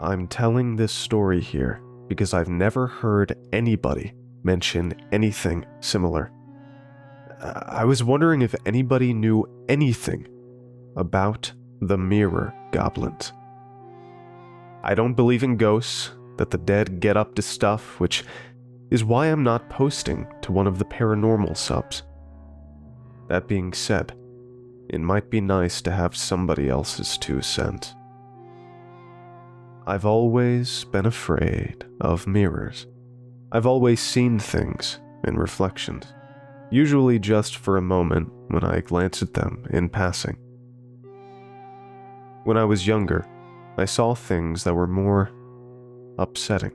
I'm telling this story here because I've never heard anybody mention anything similar. I was wondering if anybody knew anything about the Mirror-goblins. I don't believe in ghosts, that the dead get up to stuff, which is why I'm not posting to one of the paranormal subs. That being said, it might be nice to have somebody else's 2 cents. I've always been afraid of mirrors. I've always seen things in reflections, usually just for a moment when I glance at them in passing. When I was younger, I saw things that were more upsetting.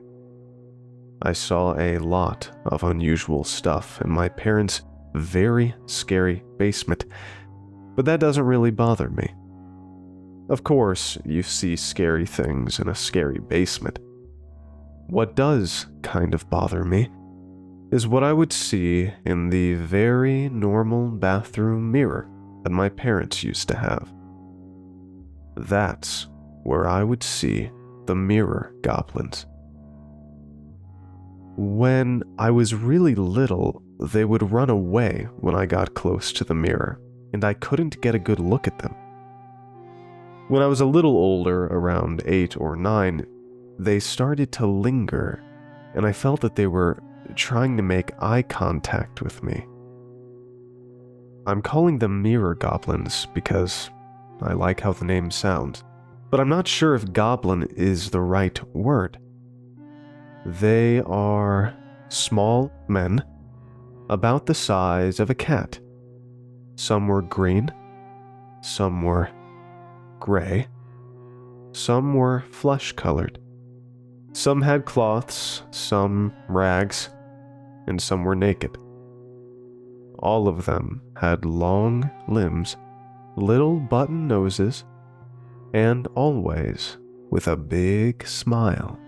I saw a lot of unusual stuff in my parents' very scary basement, but that doesn't really bother me. Of course, you see scary things in a scary basement. What does kind of bother me is what I would see in the very normal bathroom mirror that my parents used to have. That's where I would see the Mirror-goblins. When I was really little, they would run away when I got close to the mirror, and I couldn't get a good look at them. When I was a little older, around 8 or 9, they started to linger, and I felt that they were trying to make eye contact with me. I'm calling them Mirror-goblins because I like how the name sounds, but I'm not sure if goblin is the right word. They are small men, about the size of a cat. Some were green, some were gray, some were flesh-colored. Some had cloths, some rags, and some were naked. All of them had long limbs, little button noses, and always with a big smile.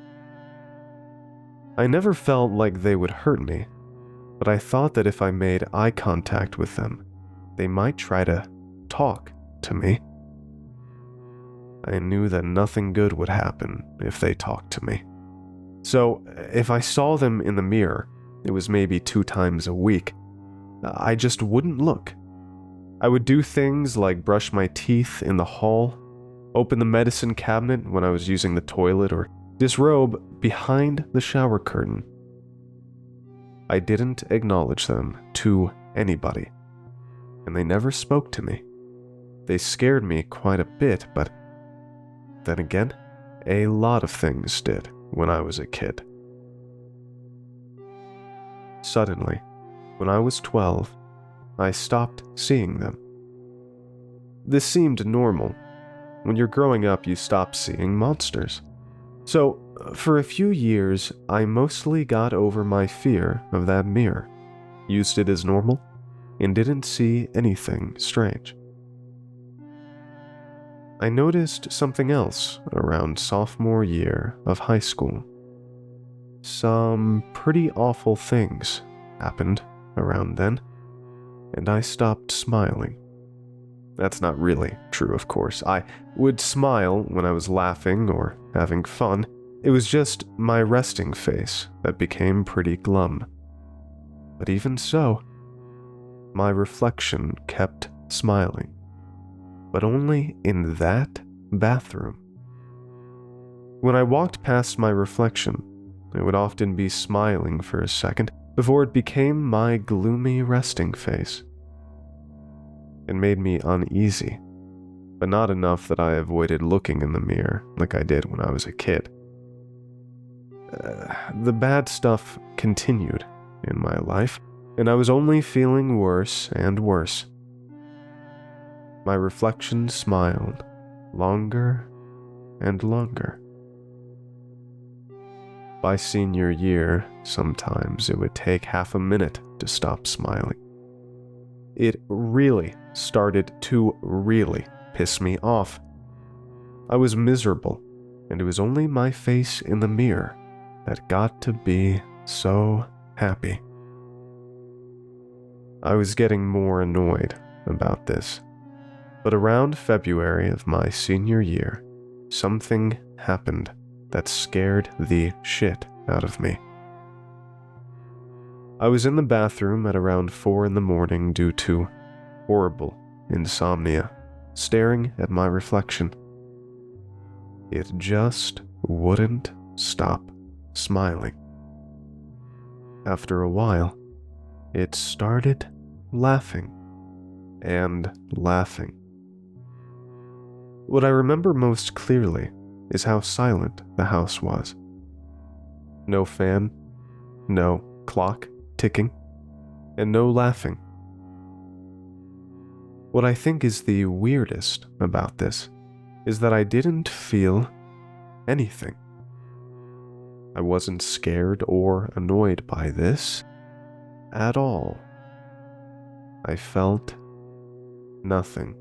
I never felt like they would hurt me, but I thought that if I made eye contact with them, they might try to talk to me. I knew that nothing good would happen if they talked to me. So, if I saw them in the mirror, it was maybe 2 times a week, I just wouldn't look. I would do things like brush my teeth in the hall, open the medicine cabinet when I was using the toilet, or disrobe behind the shower curtain. I didn't acknowledge them to anybody, and they never spoke to me. They scared me quite a bit, but then again, a lot of things did when I was a kid. Suddenly, when I was 12, I stopped seeing them. This seemed normal. When you're growing up, you stop seeing monsters. So, for a few years, I mostly got over my fear of that mirror, used it as normal, and didn't see anything strange. I noticed something else around sophomore year of high school. Some pretty awful things happened around then, and I stopped smiling. That's not really true, of course. I would smile when I was laughing or having fun. It was just my resting face that became pretty glum. But even so, my reflection kept smiling. But only in that bathroom. When I walked past my reflection, I would often be smiling for a second before it became my gloomy resting face. It made me uneasy, but not enough that I avoided looking in the mirror like I did when I was a kid. The bad stuff continued in my life, and I was only feeling worse and worse. My reflection smiled longer and longer. By senior year, sometimes it would take half a minute to stop smiling. It really started to really piss me off. I was miserable, and it was only my face in the mirror that got to be so happy. I was getting more annoyed about this, but around February of my senior year, something happened that scared the shit out of me. I was in the bathroom at around 4 in the morning due to horrible insomnia, staring at my reflection. It just wouldn't stop smiling. After a while, it started laughing and laughing. What I remember most clearly is how silent the house was. No fan, no clock ticking, and no laughing. What I think is the weirdest about this is that I didn't feel anything. I wasn't scared or annoyed by this at all. I felt nothing.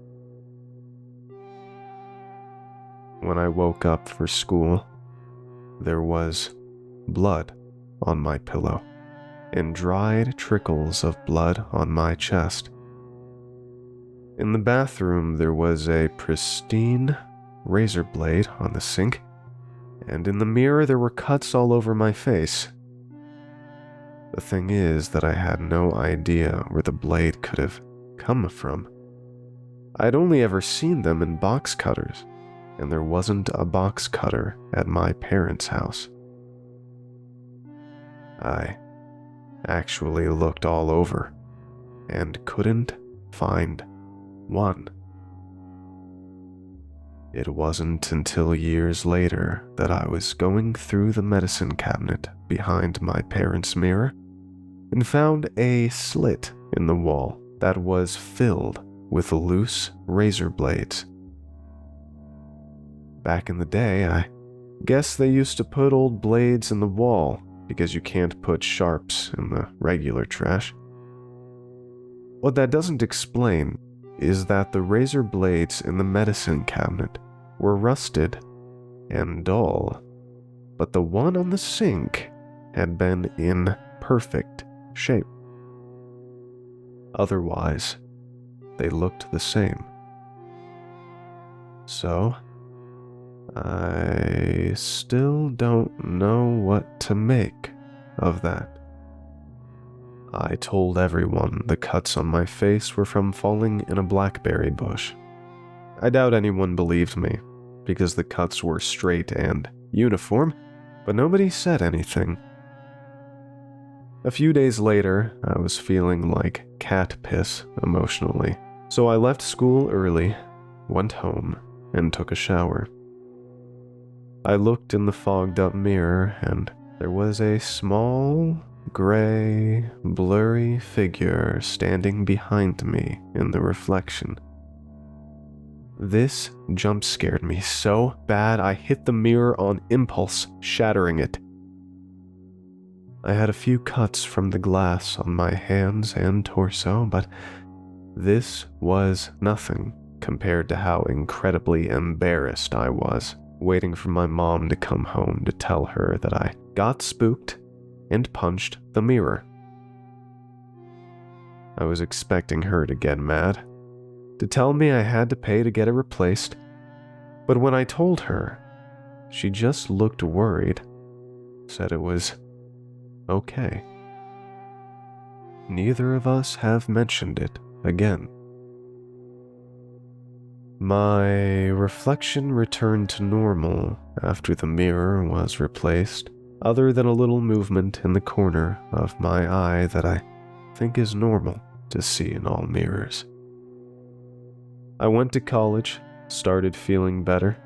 When I woke up for school, there was blood on my pillow and dried trickles of blood on my chest. In the bathroom, there was a pristine razor blade on the sink, and in the mirror there were cuts all over my face. The thing is that I had no idea where the blade could have come from. I'd only ever seen them in box cutters, and there wasn't a box cutter at my parents' house. I actually looked all over and couldn't find one. It wasn't until years later that I was going through the medicine cabinet behind my parents' mirror and found a slit in the wall that was filled with loose razor blades. Back in the day, I guess they used to put old blades in the wall because you can't put sharps in the regular trash. What that doesn't explain is that the razor blades in the medicine cabinet were rusted and dull, but the one on the sink had been in perfect shape. Otherwise, they looked the same. So, I still don't know what to make of that. I told everyone the cuts on my face were from falling in a blackberry bush. I doubt anyone believed me, because the cuts were straight and uniform, but nobody said anything. A few days later, I was feeling like cat piss emotionally, so I left school early, went home, and took a shower. I looked in the fogged-up mirror, and there was a small, gray, blurry figure standing behind me in the reflection. This jump scared me so bad I hit the mirror on impulse, shattering it. I had a few cuts from the glass on my hands and torso, but this was nothing compared to how incredibly embarrassed I was, waiting for my mom to come home to tell her that I got spooked and punched the mirror. I was expecting her to get mad, to tell me I had to pay to get it replaced, but when I told her, she just looked worried, said it was okay. Neither of us have mentioned it again. My reflection returned to normal after the mirror was replaced, other than a little movement in the corner of my eye that I think is normal to see in all mirrors. I went to college, started feeling better,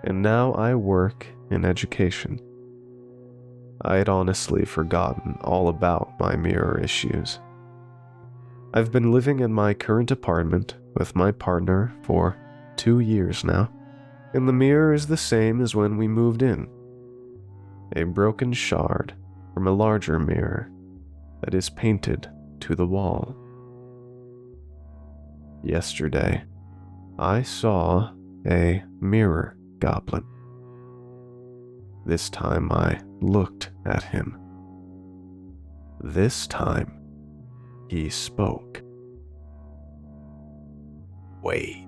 and now I work in education. I had honestly forgotten all about my mirror issues. I've been living in my current apartment with my partner for 2 years now, and the mirror is the same as when we moved in. A broken shard from a larger mirror that is painted to the wall. Yesterday, I saw a mirror-goblin. This time I looked at him. This time, he spoke. Wait.